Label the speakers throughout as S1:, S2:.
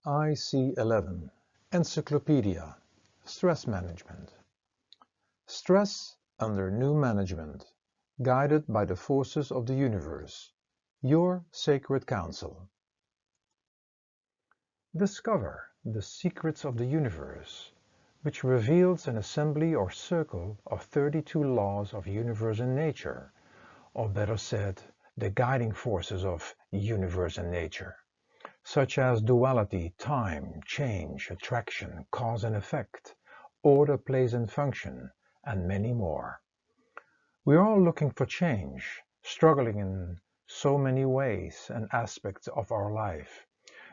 S1: Ic11 Encyclopedia Stress Management. Stress under new management, guided by the forces of the universe, your sacred counsel. Discover the secrets of the universe, which reveals an assembly or circle of 32 laws of universe and nature, or better said, the guiding forces of universe and nature, such as duality, time, change, attraction, cause and effect, order, place and function, and many more. We are all looking for change, struggling in so many ways and aspects of our life.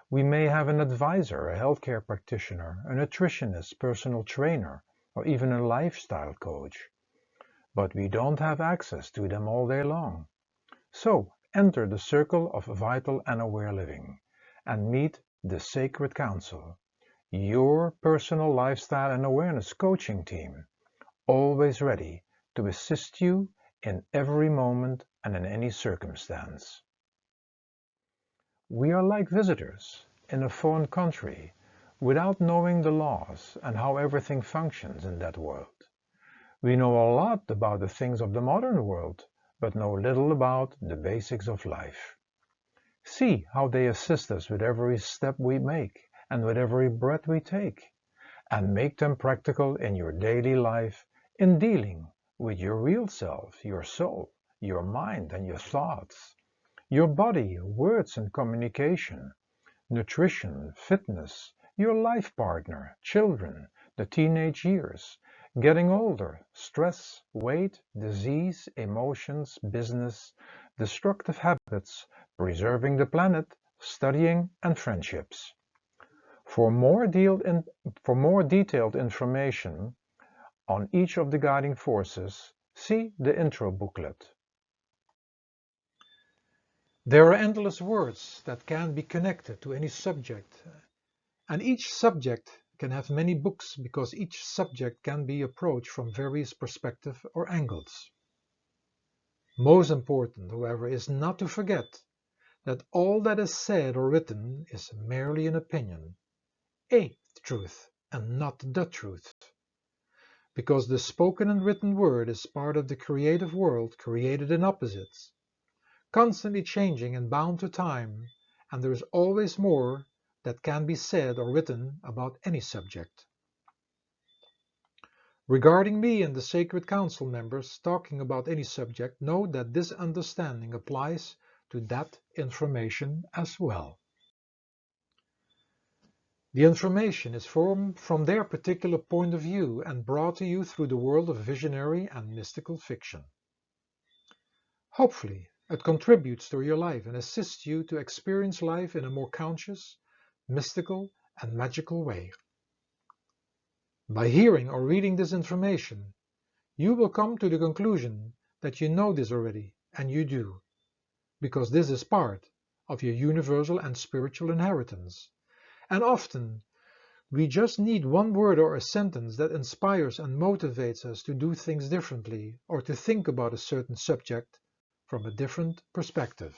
S1: We may have an advisor, a healthcare practitioner, a nutritionist, personal trainer, or even a lifestyle coach. But we don't have access to them all day long. So enter the circle of vital and aware living and meet the Sacred Council, your personal lifestyle and awareness coaching team, always ready to assist you in every moment and in any circumstance. We are like visitors in a foreign country without knowing the laws and how everything functions in that world. We know a lot about the things of the modern world, but know little about the basics of life. See how they assist us with every step we make and with every breath we take, and make them practical in your daily life in dealing with your real self, your soul, your mind and your thoughts, your body, words and communication, nutrition, fitness, your life partner, children, the teenage years, getting older, stress, weight, disease, emotions, business, destructive habits, preserving the planet, studying, and friendships. For more detailed information on each of the guiding forces, see the intro booklet. There are endless words that can be connected to any subject, and each subject can have many books because each subject can be approached from various perspectives or angles. Most important, however, is not to forget that all that is said or written is merely an opinion, a truth, and not the truth. Because the spoken and written word is part of the creative world created in opposites, constantly changing and bound to time, and there is always more that can be said or written about any subject. Regarding me and the Sacred Council members talking about any subject, know that this understanding applies to that information as well. The information is formed from their particular point of view and brought to you through the world of visionary and mystical fiction. Hopefully, it contributes to your life and assists you to experience life in a more conscious, mystical, and magical way. By hearing or reading this information, you will come to the conclusion that you know this already, and you do, because this is part of your universal and spiritual inheritance. And often, we just need one word or a sentence that inspires and motivates us to do things differently or to think about a certain subject from a different perspective.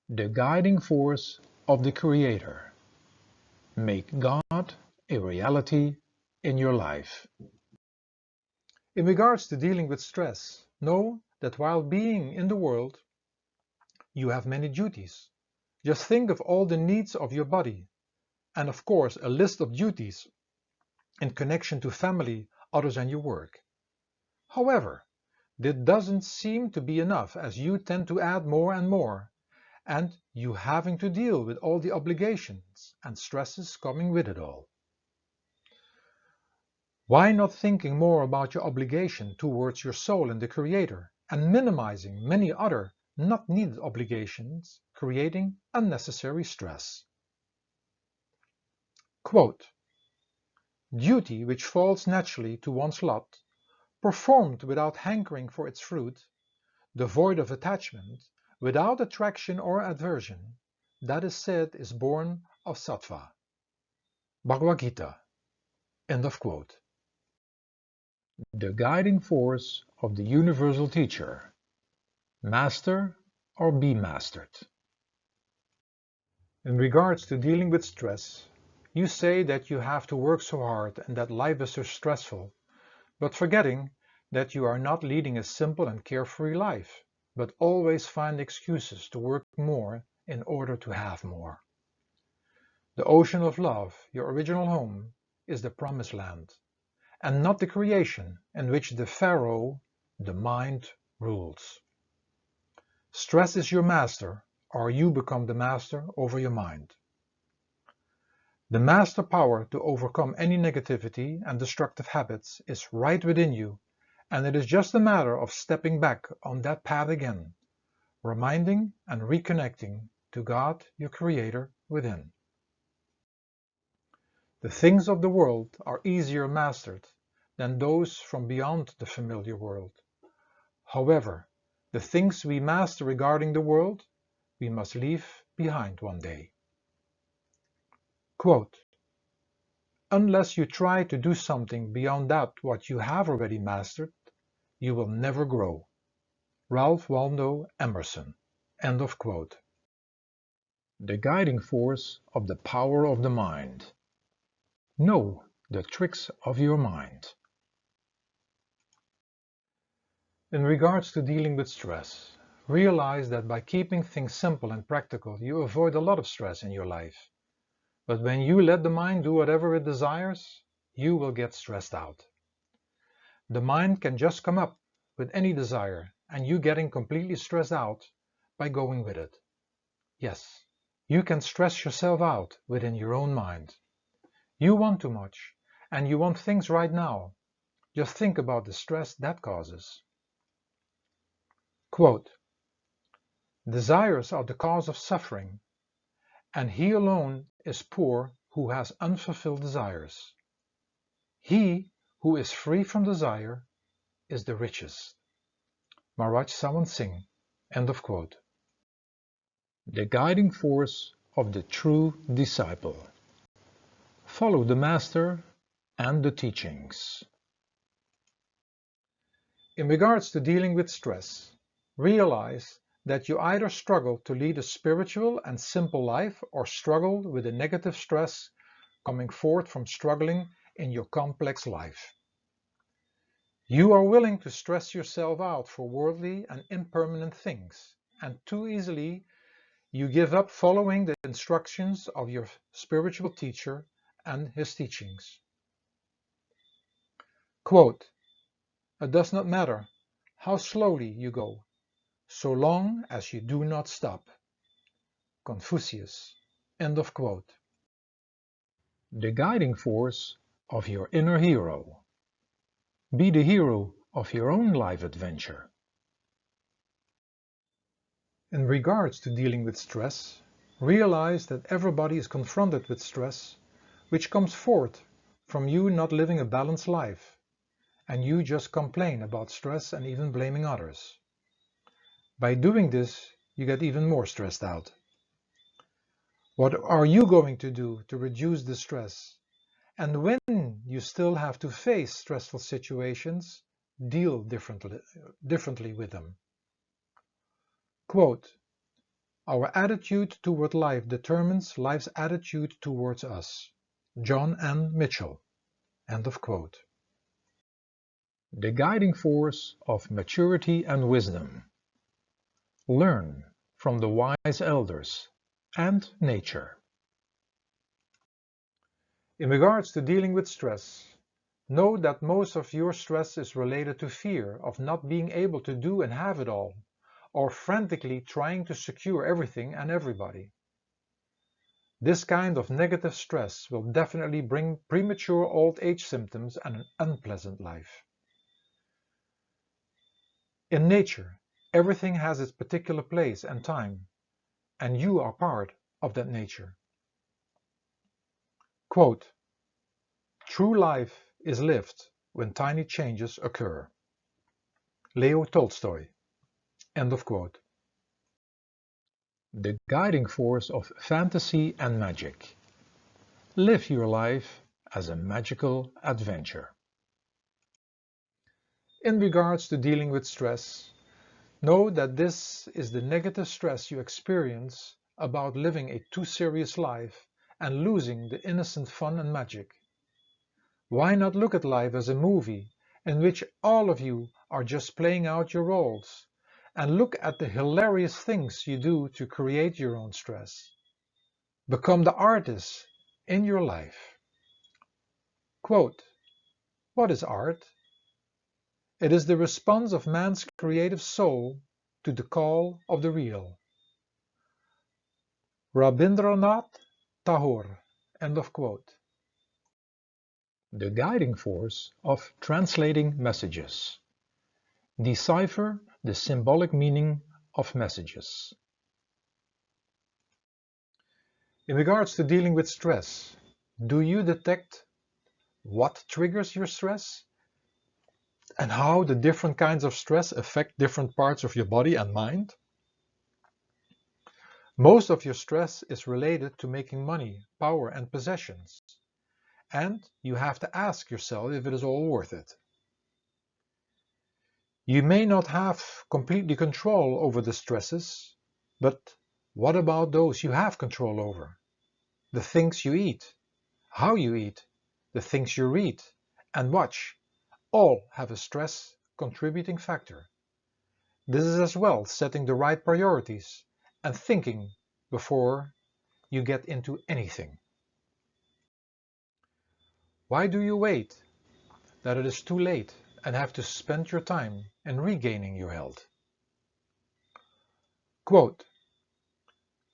S1: The guiding force of the Creator. Make God a reality in your life. In regards to dealing with stress, know that while being in the world, you have many duties. Just think of all the needs of your body, and of course a list of duties in connection to family, others and your work. However, this doesn't seem to be enough, as you tend to add more and more, and you having to deal with all the obligations and stresses coming with it all. Why not thinking more about your obligation towards your soul and the Creator, and minimizing many other not needed obligations, creating unnecessary stress? Quote, duty which falls naturally to one's lot, performed without hankering for its fruit, devoid of attachment, without attraction or aversion, that is said is born of sattva. Bhagavad Gita. End of quote. The guiding force of the universal teacher. Master or be mastered. In regards to dealing with stress, you say that you have to work so hard and that life is so stressful, but forgetting that you are not leading a simple and carefree life, but always find excuses to work more in order to have more. The ocean of love, your original home, is the promised land, and not the creation in which the Pharaoh, the mind, rules. Stress is your master, or you become the master over your mind. The master power to overcome any negativity and destructive habits is right within you, and it is just a matter of stepping back on that path again, reminding and reconnecting to God, your Creator, within. The things of the world are easier mastered than those from beyond the familiar world. However, the things we master regarding the world, we must leave behind one day. Quote, unless you try to do something beyond that what you have already mastered, you will never grow. Ralph Waldo Emerson. End of quote. The guiding force of the power of the mind. Know the tricks of your mind. In regards to dealing with stress, realize that by keeping things simple and practical, you avoid a lot of stress in your life. But when you let the mind do whatever it desires, you will get stressed out. The mind can just come up with any desire and you getting completely stressed out by going with it. Yes, you can stress yourself out within your own mind. You want too much and you want things right now. Just think about the stress that causes. Quote, desires are the cause of suffering, and he alone is poor who has unfulfilled desires. He who is free from desire is the richest. Maharaj Sawan Singh. End of quote. The guiding force of the true disciple. Follow the master and the teachings. In regards to dealing with stress, realize that you either struggle to lead a spiritual and simple life or struggle with a negative stress coming forth from struggling in your complex life. You are willing to stress yourself out for worldly and impermanent things, and too easily you give up following the instructions of your spiritual teacher and his teachings. Quote, it does not matter how slowly you go, so long as you do not stop. Confucius. End of quote. The guiding force of your inner hero. Be the hero of your own life adventure. In regards to dealing with stress, realize that everybody is confronted with stress, which comes forth from you not living a balanced life, and you just complain about stress and even blaming others. By doing this, you get even more stressed out. What are you going to do to reduce the stress? And when you still have to face stressful situations, deal differently with them. Quote, our attitude toward life determines life's attitude towards us. John N. Mitchell. End of quote. The guiding force of maturity and wisdom. Learn from the wise elders and nature. In regards to dealing with stress, know that most of your stress is related to fear of not being able to do and have it all, or frantically trying to secure everything and everybody. This kind of negative stress will definitely bring premature old age symptoms and an unpleasant life. In nature, everything has its particular place and time, and you are part of that nature. Quote, true life is lived when tiny changes occur. Leo Tolstoy. End of quote. The guiding force of fantasy and magic. Live your life as a magical adventure. In regards to dealing with stress, know that this is the negative stress you experience about living a too serious life and losing the innocent fun and magic? Why not look at life as a movie in which all of you are just playing out your roles, and look at the hilarious things you do to create your own stress? Become the artist in your life. Quote, what is art? It is the response of man's creative soul to the call of the real. Rabindranath Tagore. End of quote. The guiding force of translating messages. Decipher the symbolic meaning of messages. In regards to dealing with stress, do you detect what triggers your stress and how the different kinds of stress affect different parts of your body and mind? Most of your stress is related to making money, power, and possessions, and you have to ask yourself if it is all worth it. You may not have completely control over the stresses, but what about those you have control over? The things you eat, how you eat, the things you read and watch, all have a stress contributing factor. This is as well setting the right priorities and thinking before you get into anything. Why do you wait that it is too late and have to spend your time in regaining your health? Quote,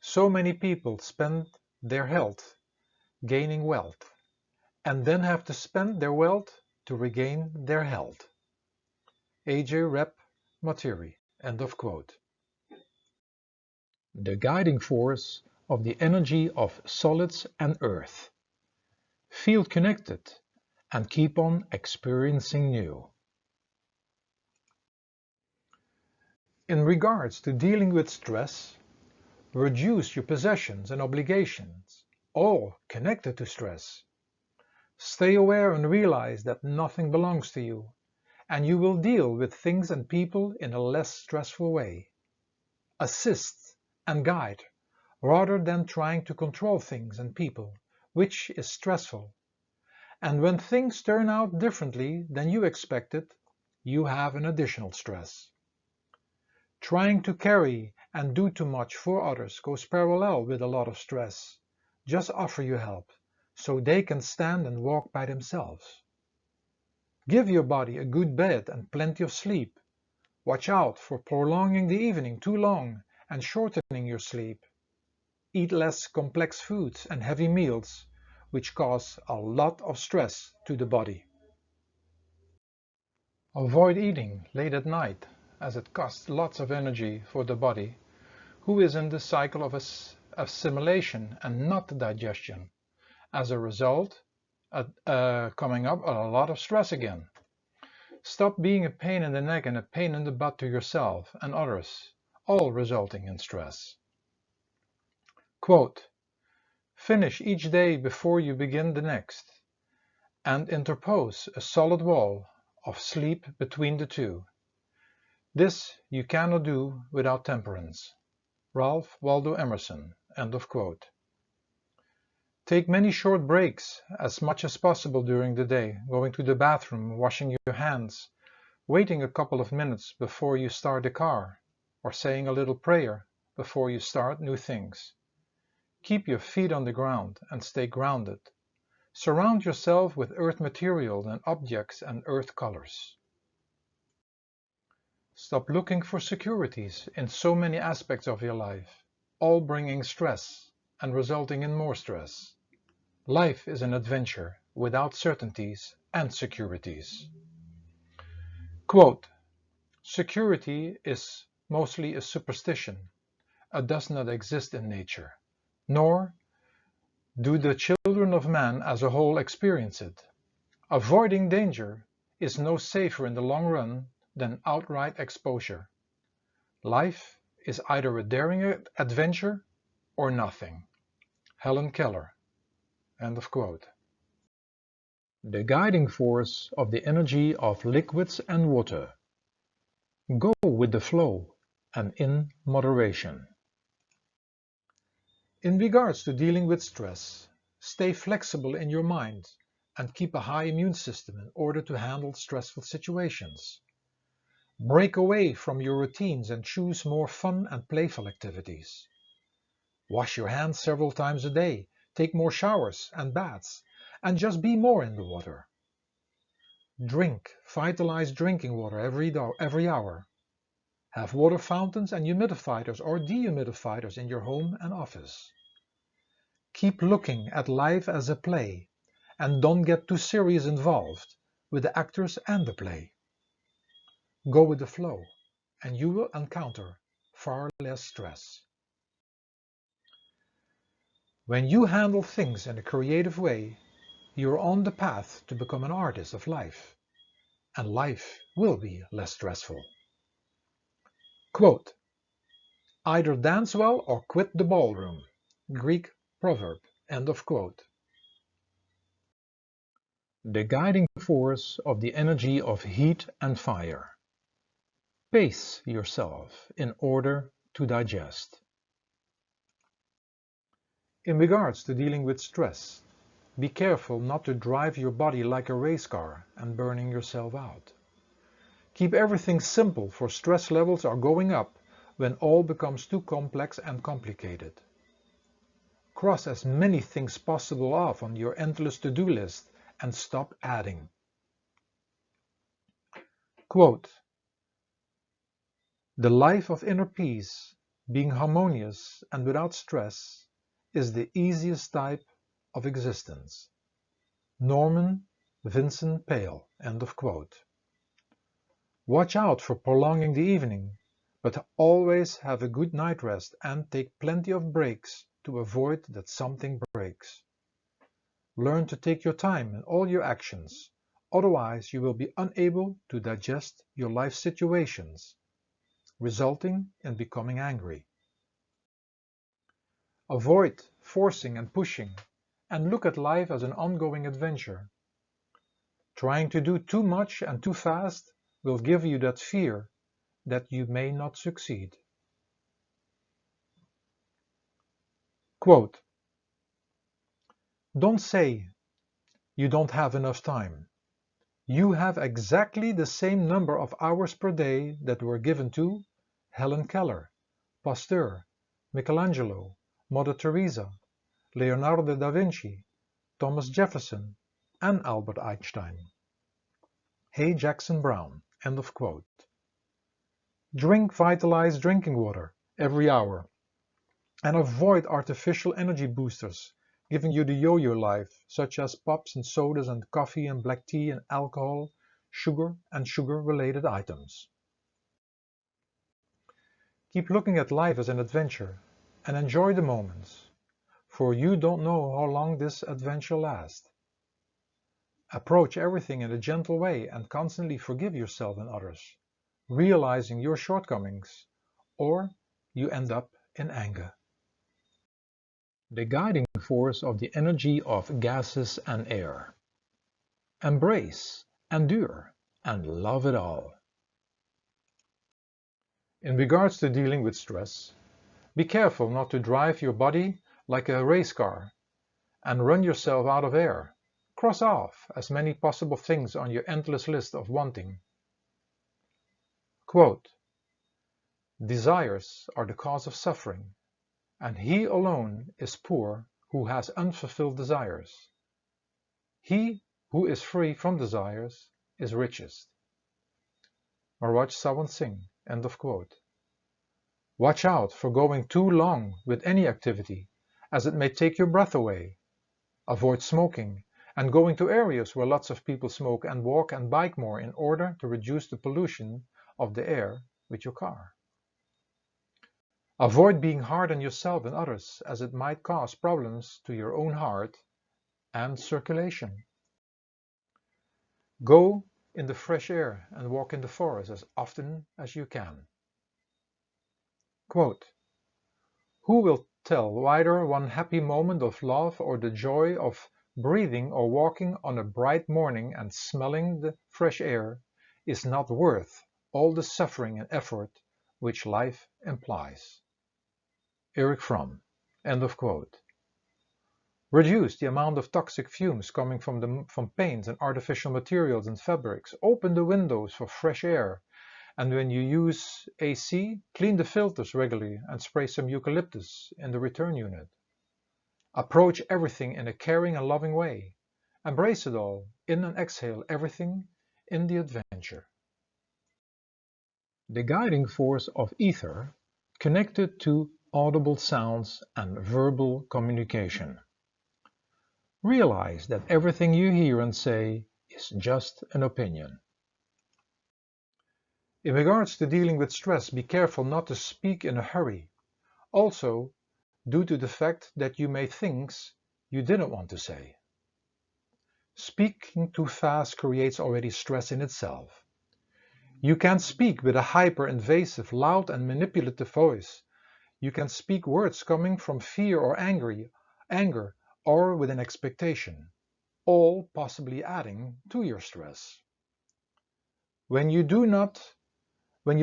S1: so many people spend their health gaining wealth and then have to spend their wealth to regain their health. A.J. Rep. Materi. End of quote. The guiding force of the energy of solids and earth. Feel connected and keep on experiencing new. In regards to dealing with stress, reduce your possessions and obligations, all connected to stress. Stay aware and realize that nothing belongs to you, and you will deal with things and people in a less stressful way. Assist and guide, rather than trying to control things and people, which is stressful. And when things turn out differently than you expected, you have an additional stress. Trying to carry and do too much for others goes parallel with a lot of stress. Just offer your help, so they can stand and walk by themselves. Give your body a good bed and plenty of sleep. Watch out for prolonging the evening too long and shortening your sleep. Eat less complex foods and heavy meals, which cause a lot of stress to the body. Avoid eating late at night, as it costs lots of energy for the body, who is in the cycle of assimilation and not digestion. As a result, coming up a lot of stress again. Stop being a pain in the neck and a pain in the butt to yourself and others, all resulting in stress. Quote, finish each day before you begin the next, and interpose a solid wall of sleep between the two. This you cannot do without temperance. Ralph Waldo Emerson. End of quote. Take many short breaks as much as possible during the day, going to the bathroom, washing your hands, waiting a couple of minutes before you start the car, or saying a little prayer before you start new things. Keep your feet on the ground and stay grounded. Surround yourself with earth material and objects and earth colors. Stop looking for securities in so many aspects of your life, all bringing stress and resulting in more stress. Life is an adventure without certainties and securities. Quote, security is mostly a superstition. It does not exist in nature, nor do the children of man as a whole experience it. Avoiding danger is no safer in the long run than outright exposure. Life is either a daring adventure or nothing. Helen Keller. End of quote. The guiding force of the energy of liquids and water. Go with the flow and in moderation. In regards to dealing with stress, stay flexible in your mind and keep a high immune system in order to handle stressful situations. Break away from your routines and choose more fun and playful activities. Wash your hands several times a day, take more showers and baths, and just be more in the water. Drink vitalized drinking water every hour. Have water fountains and humidifiers or dehumidifiers in your home and office. Keep looking at life as a play and don't get too serious involved with the actors and the play. Go with the flow and you will encounter far less stress. When you handle things in a creative way, you're on the path to become an artist of life, and life will be less stressful. Quote, either dance well or quit the ballroom. Greek proverb, end of quote. The guiding force of the energy of heat and fire. Pace yourself in order to digest. In regards to dealing with stress, be careful not to drive your body like a race car and burning yourself out. Keep everything simple, for stress levels are going up when all becomes too complex and complicated. Cross as many things possible off on your endless to-do list and stop adding. Quote, the life of inner peace, being harmonious and without stress, is the easiest type of existence. Norman Vincent Peale, end of quote. Watch out for prolonging the evening, but always have a good night rest and take plenty of breaks to avoid that something breaks. Learn to take your time in all your actions, otherwise you will be unable to digest your life situations, resulting in becoming angry. Avoid forcing and pushing, and look at life as an ongoing adventure. Trying to do too much and too fast will give you that fear that you may not succeed. Quote, don't say you don't have enough time. You have exactly the same number of hours per day that were given to Helen Keller, Pasteur, Michelangelo, Mother Teresa, Leonardo da Vinci, Thomas Jefferson, and Albert Einstein. Hay Jackson Brown, end of quote. Drink vitalized drinking water every hour and avoid artificial energy boosters giving you the yo-yo life, such as pops and sodas and coffee and black tea and alcohol, sugar and sugar-related items. Keep looking at life as an adventure and enjoy the moments, for you don't know how long this adventure lasts. Approach everything in a gentle way and constantly forgive yourself and others, realizing your shortcomings, or you end up in anger. The guiding force of the energy of gases and air. Embrace, endure, and love it all. In regards to dealing with stress, be careful not to drive your body like a race car and run yourself out of air. Cross off as many possible things on your endless list of wanting. Quote, desires are the cause of suffering, and he alone is poor who has unfulfilled desires. He who is free from desires is richest. Maharaj Sawan Singh, end of quote. Watch out for going too long with any activity, as it may take your breath away. Avoid smoking and going to areas where lots of people smoke, and walk and bike more in order to reduce the pollution of the air with your car. Avoid being hard on yourself and others, as it might cause problems to your own heart and circulation. Go in the fresh air and walk in the forest as often as you can. Quote, who will tell either one happy moment of love or the joy of breathing or walking on a bright morning and smelling the fresh air is not worth all the suffering and effort which life implies? Erich Fromm. End of quote. Reduce the amount of toxic fumes coming from paints and artificial materials and fabrics. Open the windows for fresh air. And when you use AC, clean the filters regularly and spray some eucalyptus in the return unit. Approach everything in a caring and loving way. Embrace it all, in and exhale everything in the adventure. The guiding force of ether connected to audible sounds and verbal communication. Realize that everything you hear and say is just an opinion. In regards to dealing with stress, be careful not to speak in a hurry. Also, due to the fact that you may things you didn't want to say. Speaking too fast creates already stress in itself. You can speak with a hyper-invasive, loud and manipulative voice. You can speak words coming from fear or anger, or with an expectation, all possibly adding to your stress. When you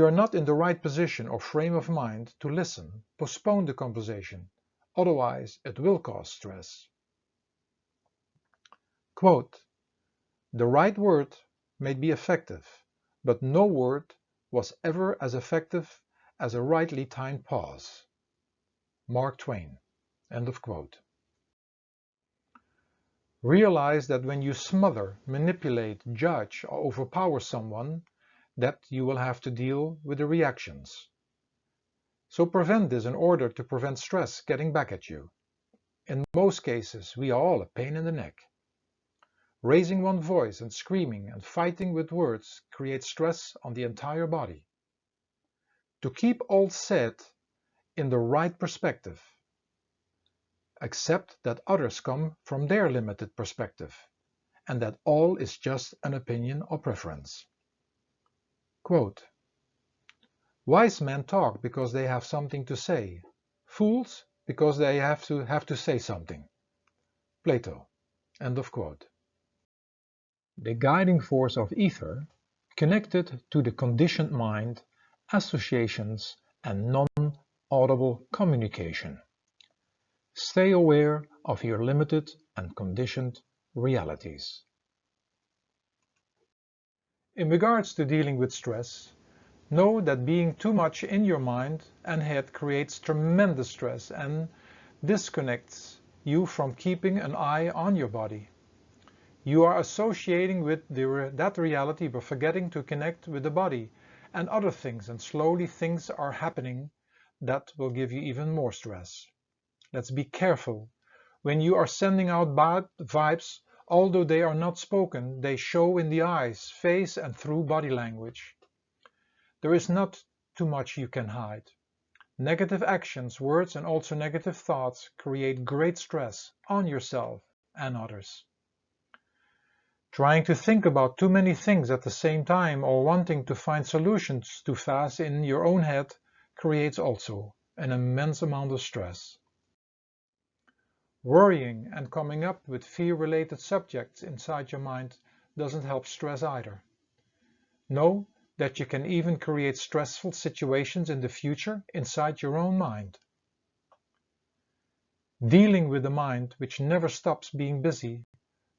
S1: are not in the right position or frame of mind to listen, postpone the conversation, otherwise it will cause stress. Quote, "The right word may be effective, but no word was ever as effective as a rightly timed pause." Mark Twain. End of quote. Realize that when you smother, manipulate, judge, or overpower someone, that you will have to deal with the reactions. So prevent this in order to prevent stress getting back at you. In most cases, we are all a pain in the neck. Raising one voice and screaming and fighting with words creates stress on the entire body. To keep all said in the right perspective, accept that others come from their limited perspective, and that all is just an opinion or preference. Quote, "Wise men talk because they have something to say. Fools because they have to say something." Plato. End of quote. The guiding force of ether, connected to the conditioned mind, associations, and non-audible communication. Stay aware of your limited and conditioned realities. In regards to dealing with stress, know that being too much in your mind and head creates tremendous stress and disconnects you from keeping an eye on your body. You are associating with that reality but forgetting to connect with the body and other things, and slowly things are happening that will give you even more stress. Let's be careful. When you are sending out bad vibes, although they are not spoken, they show in the eyes, face and through body language. There is not too much you can hide. Negative actions, words and also negative thoughts create great stress on yourself and others. Trying to think about too many things at the same time or wanting to find solutions too fast in your own head creates also an immense amount of stress. Worrying and coming up with fear-related subjects inside your mind doesn't help stress either. Know that you can even create stressful situations in the future inside your own mind. Dealing with the mind, which never stops being busy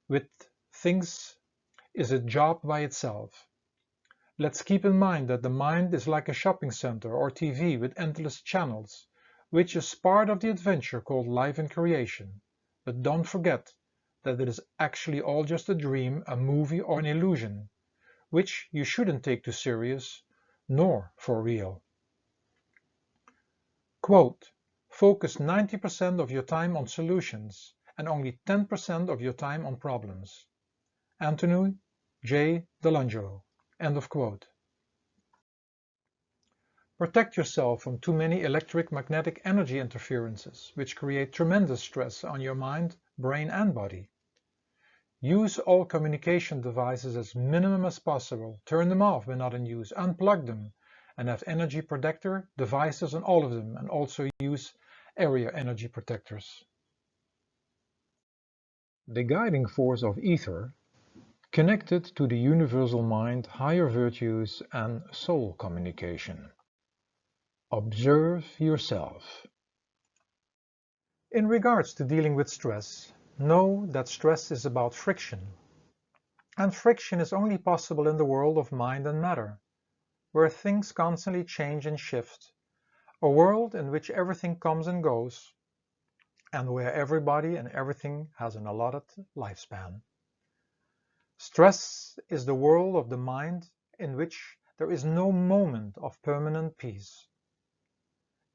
S1: with things, is a job by itself. Let's keep in mind that the mind is like a shopping center or TV with endless channels, which is part of the adventure called life and creation. But don't forget that it is actually all just a dream, a movie or an illusion, which you shouldn't take too serious, nor for real. Quote, "Focus 90% of your time on solutions and only 10% of your time on problems." Anthony J. Delangelo. End of quote. Protect yourself from too many electric-magnetic energy interferences, which create tremendous stress on your mind, brain and body. Use all communication devices as minimum as possible. Turn them off when not in use, unplug them, and have energy protector devices on all of them, and also use area energy protectors. The guiding force of ether, connected to the universal mind, higher virtues and soul communication. Observe yourself. In regards to dealing with stress, know that stress is about friction. And friction is only possible in the world of mind and matter, where things constantly change and shift, a world in which everything comes and goes, and where everybody and everything has an allotted lifespan. Stress is the world of the mind in which there is no moment of permanent peace.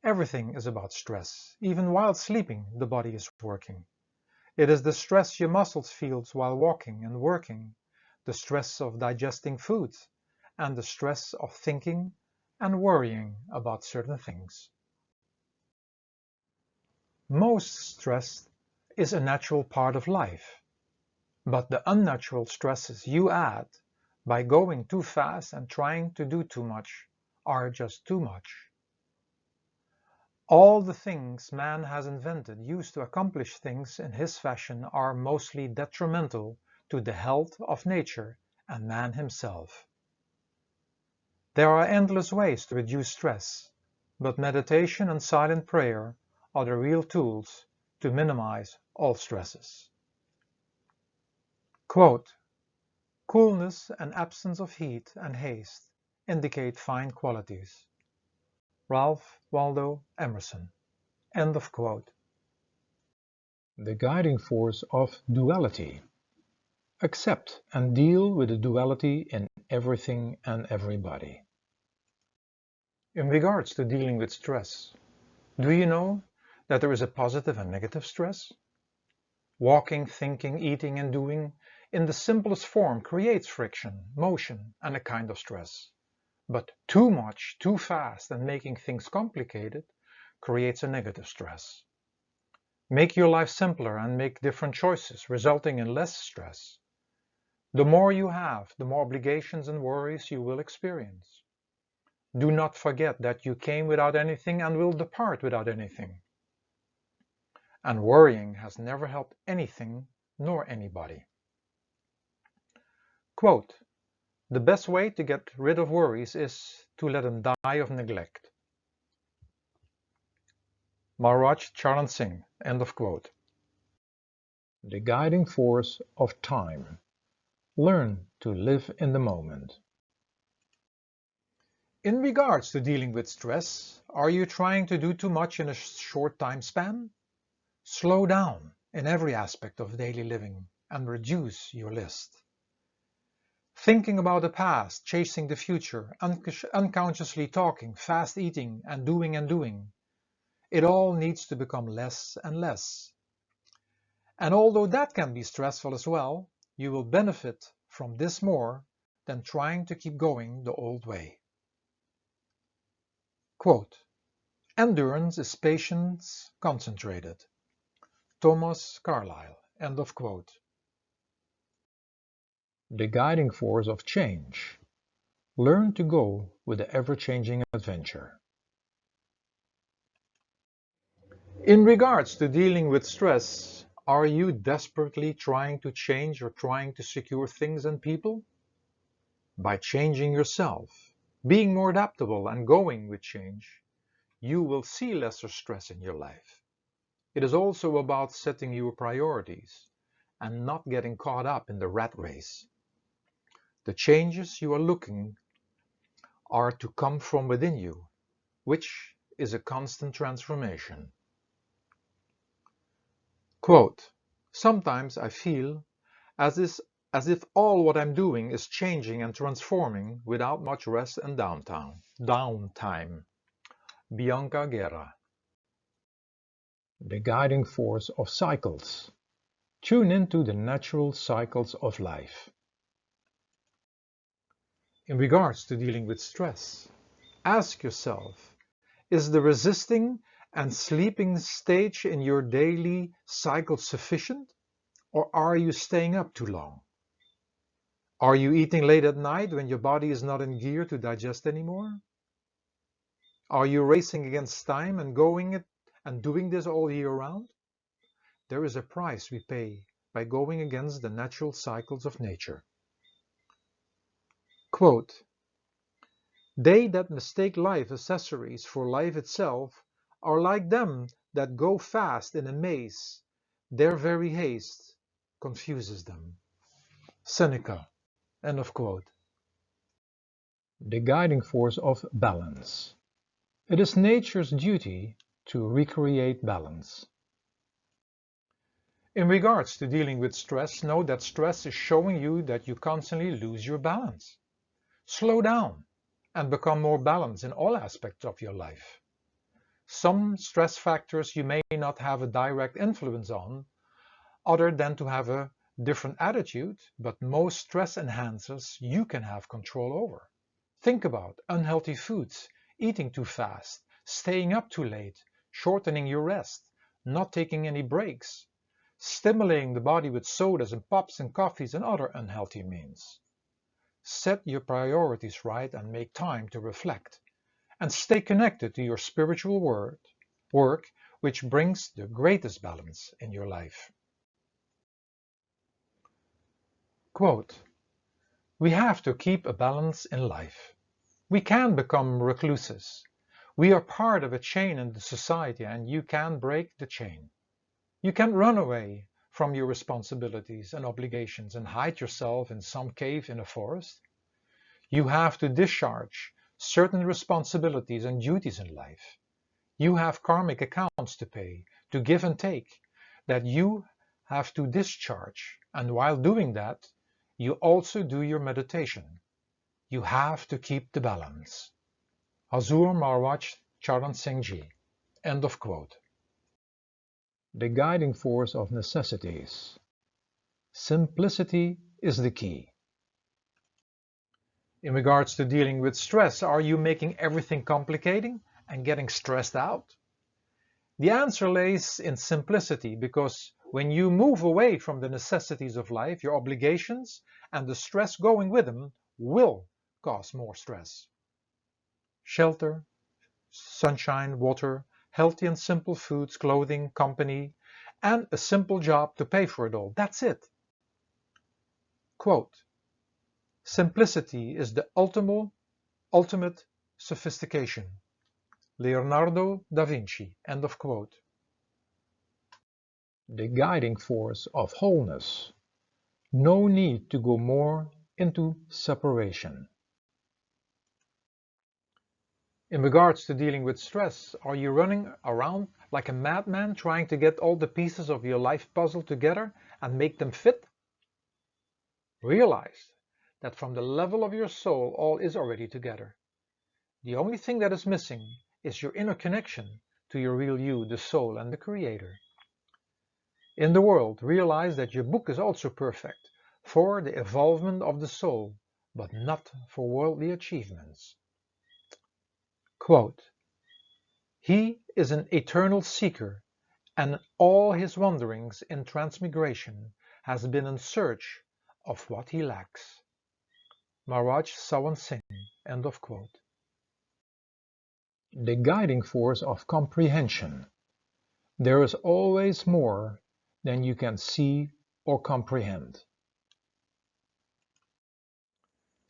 S1: Everything is about stress. Even while sleeping, the body is working. It is the stress your muscles feel while walking and working, the stress of digesting food, and the stress of thinking and worrying about certain things. Most stress is a natural part of life, but the unnatural stresses you add by going too fast and trying to do too much are just too much. All the things man has invented used to accomplish things in his fashion are mostly detrimental to the health of nature and man himself. There are endless ways to reduce stress, but meditation and silent prayer are the real tools to minimize all stresses. Quote, coolness and absence of heat and haste indicate fine qualities. Ralph Waldo Emerson. End of quote. The guiding force of duality. Accept and deal with the duality in everything and everybody. In regards to dealing with stress, do you know that there is a positive and negative stress? Walking, thinking, eating, and doing in the simplest form creates friction, motion, and a kind of stress. But too much, too fast, and making things complicated creates a negative stress. Make your life simpler and make different choices, resulting in less stress. The more you have, the more obligations and worries you will experience. Do not forget that you came without anything and will depart without anything. And worrying has never helped anything nor anybody. Quote, the best way to get rid of worries is to let them die of neglect. Maharaj Charan Singh, end of quote. The guiding force of time. Learn to live in the moment. In regards to dealing with stress, are you trying to do too much in a short time span? Slow down in every aspect of daily living and reduce your list. Thinking about the past, chasing the future, unconsciously talking, fast eating, and doing, it all needs to become less and less. And although that can be stressful as well, you will benefit from this more than trying to keep going the old way. Quote, endurance is patience concentrated. Thomas Carlyle, end of quote. The guiding force of change. Learn to go with the ever-changing adventure. In regards to dealing with stress, are you desperately trying to change or trying to secure things and people? By changing yourself, being more adaptable and going with change, you will see lesser stress in your life. It is also about setting your priorities and not getting caught up in the rat race. The changes you are looking are to come from within you, which is a constant transformation. Quote, sometimes I feel as if all what I'm doing is changing and transforming without much rest and downtime. Bianca Guerra. The guiding force of cycles. Tune into the natural cycles of life. In regards to dealing with stress, ask yourself, is the resisting and sleeping stage in your daily cycle sufficient, or are you staying up too long? Are you eating late at night when your body is not in gear to digest anymore? Are you racing against time and doing this all year round? There is a price we pay by going against the natural cycles of nature. Quote, they that mistake life accessories for life itself are like them that go fast in a maze, their very haste confuses them. Seneca. End of quote. The guiding force of balance. It is nature's duty to recreate balance. In regards to dealing with stress, know that stress is showing you that you constantly lose your balance. Slow down and become more balanced in all aspects of your life. Some stress factors you may not have a direct influence on, other than to have a different attitude, but most stress enhancers you can have control over. Think about unhealthy foods, eating too fast, staying up too late, shortening your rest, not taking any breaks, stimulating the body with sodas and pops and coffees and other unhealthy means. Set your priorities right and make time to reflect. And stay connected to your spiritual work, which brings the greatest balance in your life. Quote, we have to keep a balance in life. We can become recluses. We are part of a chain in the society and you can break the chain. You can run away from your responsibilities and obligations and hide yourself in some cave in a forest. You have to discharge certain responsibilities and duties in life. You have karmic accounts to pay, to give and take, that you have to discharge. And while doing that, you also do your meditation. You have to keep the balance. Hazur Marwach Charan Singh Ji. End of quote. The guiding force of necessities. Simplicity is the key. In regards to dealing with stress, are you making everything complicating and getting stressed out? The answer lays in simplicity, because when you move away from the necessities of life, your obligations and the stress going with them will cause more stress. Shelter, sunshine, water, healthy and simple foods, clothing, company, and a simple job to pay for it all. That's it. Quote, simplicity is the ultimate sophistication. Leonardo da Vinci. End of quote. The guiding force of wholeness. No need to go more into separation. In regards to dealing with stress, are you running around like a madman trying to get all the pieces of your life puzzle together and make them fit? Realize that from the level of your soul, all is already together. The only thing that is missing is your inner connection to your real you, the soul and the creator. In the world, realize that your book is also perfect for the evolvement of the soul, but not for worldly achievements. Quote, he is an eternal seeker, and all his wanderings in transmigration has been in search of what he lacks. Maharaj Sawan Singh. End of quote. The guiding force of comprehension. There is always more than you can see or comprehend.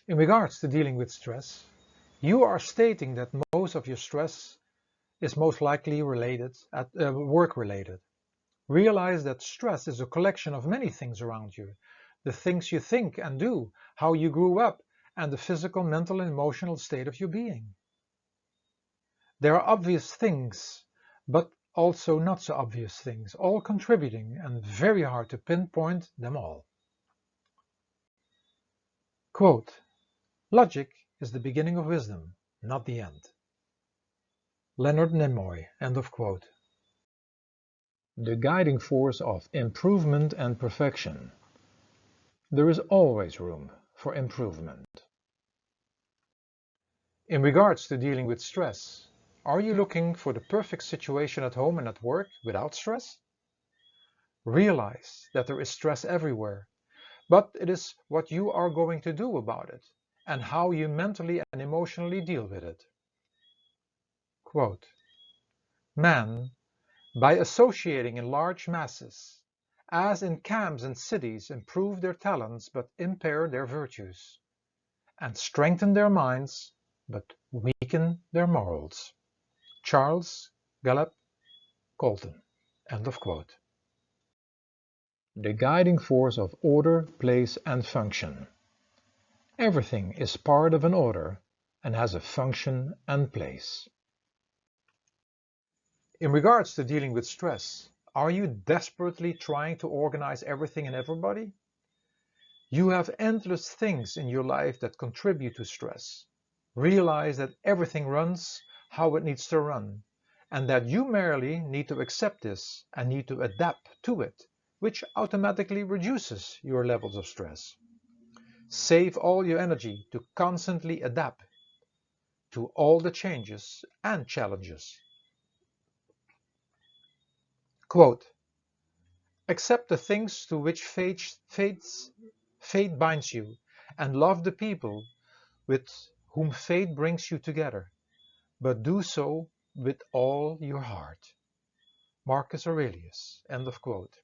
S1: In regards to dealing with stress, you are stating that most of your stress is most likely work-related. Realize that stress is a collection of many things around you. The things you think and do, how you grew up, and the physical, mental, and emotional state of your being. There are obvious things, but also not so obvious things, all contributing, and very hard to pinpoint them all. Quote, logic is the beginning of wisdom, not the end. Leonard Nimoy. End of quote. The guiding force of improvement and perfection. There is always room for improvement. In regards to dealing with stress, are you looking for the perfect situation at home and at work without stress? Realize that there is stress everywhere, but it is what you are going to do about it and how you mentally and emotionally deal with it. Quote, man, by associating in large masses, as in camps and cities, improve their talents but impair their virtues, and strengthen their minds but weaken their morals. Charles Gallup Colton. End of quote. The guiding force of order, place, and function. Everything is part of an order and has a function and place. In regards to dealing with stress, are you desperately trying to organize everything and everybody? You have endless things in your life that contribute to stress. Realize that everything runs how it needs to run, and that you merely need to accept this and need to adapt to it, which automatically reduces your levels of stress. Save all your energy to constantly adapt to all the changes and challenges. Quote, accept the things to which fate binds you, and love the people with whom fate brings you together, but do so with all your heart. Marcus Aurelius. End of quote.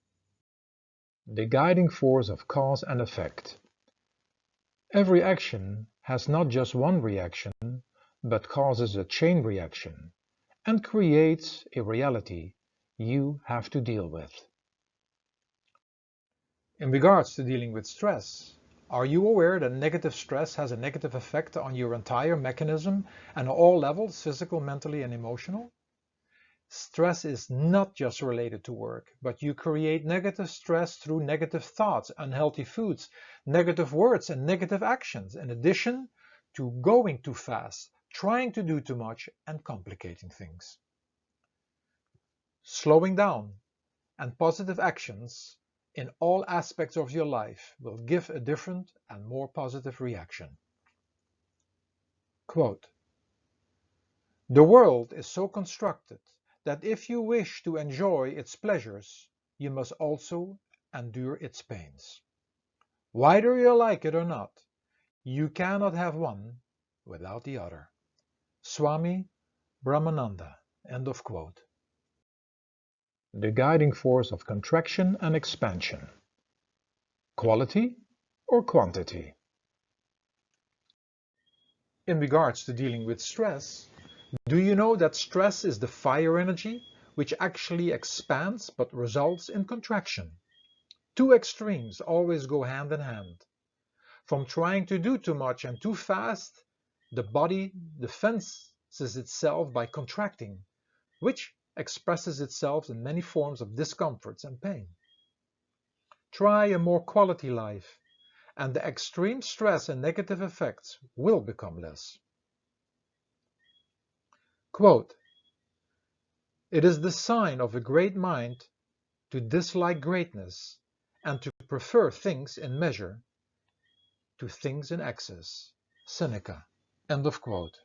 S1: The guiding force of cause and effect. Every action has not just one reaction, but causes a chain reaction and creates a reality you have to deal with. In regards to dealing with stress, are you aware that negative stress has a negative effect on your entire mechanism and on all levels, physical, mentally, and emotional? Stress is not just related to work, but you create negative stress through negative thoughts, unhealthy foods, negative words, and negative actions, in addition to going too fast, trying to do too much, and complicating things. Slowing down and positive actions in all aspects of your life will give a different and more positive reaction. Quote, the world is so constructed that if you wish to enjoy its pleasures, you must also endure its pains. Whether you like it or not, you cannot have one without the other. Swami Brahmananda. End of quote. The guiding force of contraction and expansion. Quality or quantity? In regards to dealing with stress, do you know that stress is the fire energy which actually expands but results in contraction? Two extremes always go hand in hand. From trying to do too much and too fast, the body defends itself by contracting, which expresses itself in many forms of discomforts and pain. Try a more quality life, and the extreme stress and negative effects will become less. Quote, it is the sign of a great mind to dislike greatness and to prefer things in measure to things in excess. Seneca. End of quote.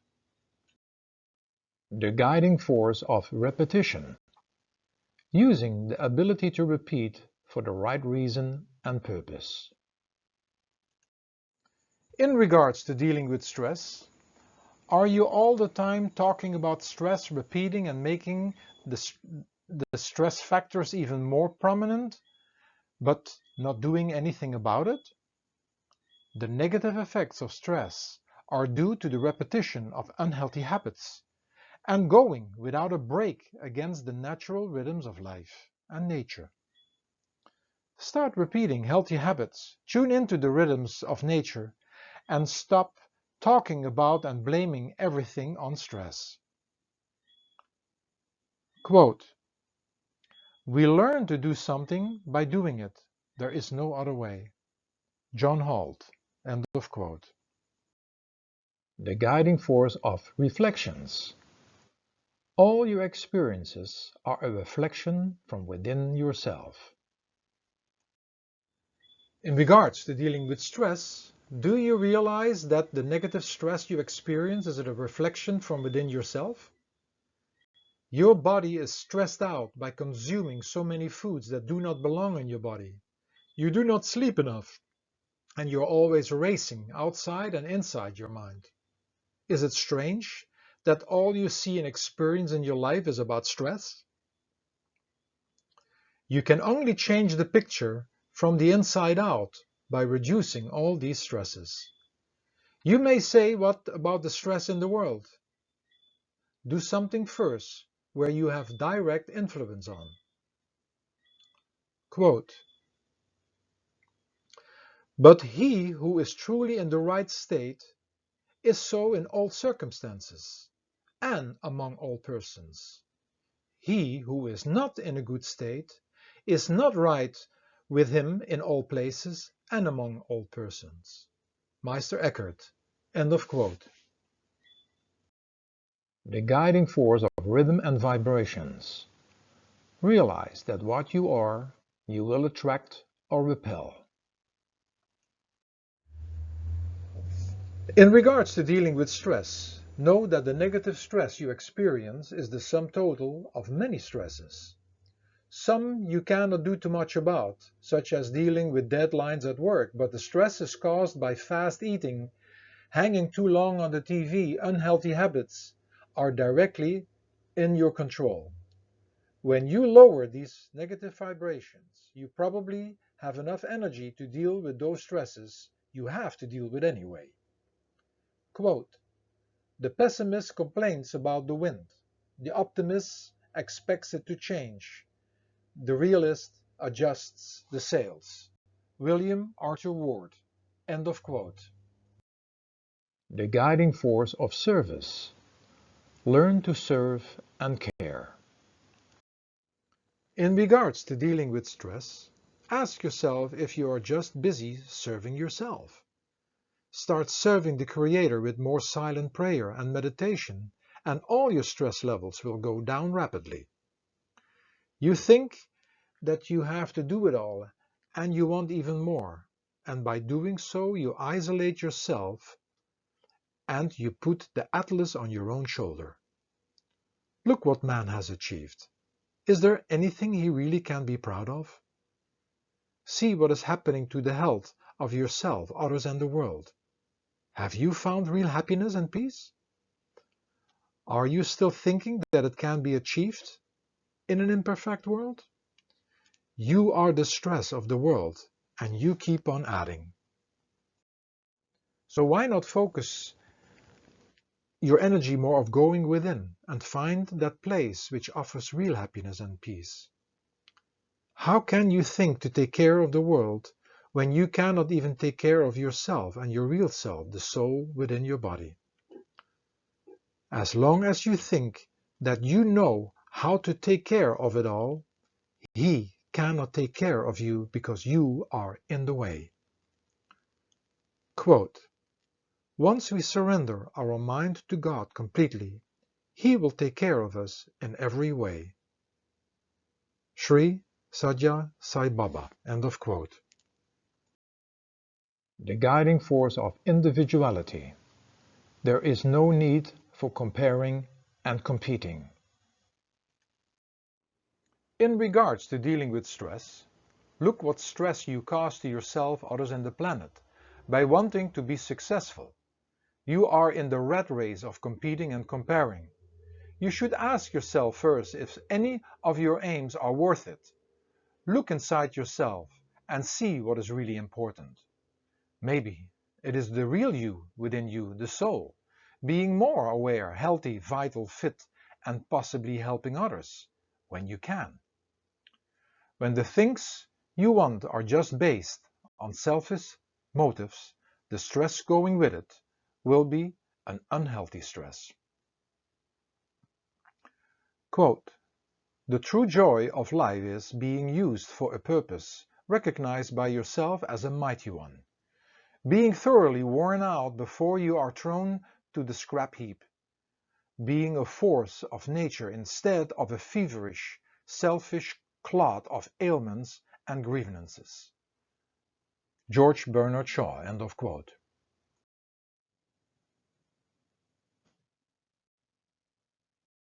S1: The guiding force of repetition. Using the ability to repeat for the right reason and purpose. In regards to dealing with stress, are you all the time talking about stress, repeating and making the stress factors even more prominent, but not doing anything about it? The negative effects of stress are due to the repetition of unhealthy habits and going without a break against the natural rhythms of life and nature. Start repeating healthy habits, tune into the rhythms of nature, and stop talking about and blaming everything on stress. Quote, we learn to do something by doing it. There is no other way. John Holt. End of quote. The guiding force of reflections. All your experiences are a reflection from within yourself. In regards to dealing with stress, do you realize that the negative stress you experience is a reflection from within yourself? Your body is stressed out by consuming so many foods that do not belong in your body. You do not sleep enough, and you're always racing outside and inside your mind. Is it strange that all you see and experience in your life is about stress? You can only change the picture from the inside out by reducing all these stresses. You may say, what about the stress in the world? Do something first where you have direct influence on. Quote, "But he who is truly in the right state is so in all circumstances, and among all persons. He who is not in a good state is not right with him in all places and among all persons." Meister Eckhart. End of quote. The guiding force of rhythm and vibrations. Realize that what you are, you will attract or repel. In regards to dealing with stress, know that the negative stress you experience is the sum total of many stresses. Some you cannot do too much about, such as dealing with deadlines at work, but the stress is caused by fast eating, hanging too long on the TV, unhealthy habits are directly in your control. When you lower these negative vibrations, you probably have enough energy to deal with those stresses you have to deal with anyway. Quote, "The pessimist complains about the wind. The optimist expects it to change. The realist adjusts the sails." William Arthur Ward. End of quote. The guiding force of service. Learn to serve and care. In regards to dealing with stress, ask yourself if you are just busy serving yourself. Start serving the Creator with more silent prayer and meditation, and all your stress levels will go down rapidly. You think that you have to do it all, and you want even more, and by doing so you isolate yourself and you put the atlas on your own shoulder. Look what man has achieved. Is there anything he really can be proud of? See what is happening to the health of yourself, others, and the world. Have you found real happiness and peace? Are you still thinking that it can be achieved in an imperfect world? You are the stress of the world, and you keep on adding. So why not focus your energy more of going within and find that place which offers real happiness and peace? How can you think to take care of the world when you cannot even take care of yourself and your real self, the soul within your body? As long as you think that you know how to take care of it all, he cannot take care of you because you are in the way. Quote, "Once we surrender our mind to God completely, he will take care of us in every way." Sri Satya Sai Baba. End of quote. The guiding force of individuality. There is no need for comparing and competing. In regards to dealing with stress, look what stress you cause to yourself, others, and the planet by wanting to be successful. You are in the rat race of competing and comparing. You should ask yourself first if any of your aims are worth it. Look inside yourself and see what is really important. Maybe it is the real you within you, the soul, being more aware, healthy, vital, fit, and possibly helping others when you can. When the things you want are just based on selfish motives, the stress going with it will be an unhealthy stress. Quote, "The true joy of life is being used for a purpose recognized by yourself as a mighty one. Being thoroughly worn out before you are thrown to the scrap heap. Being a force of nature instead of a feverish, selfish clod of ailments and grievances." George Bernard Shaw. End of quote.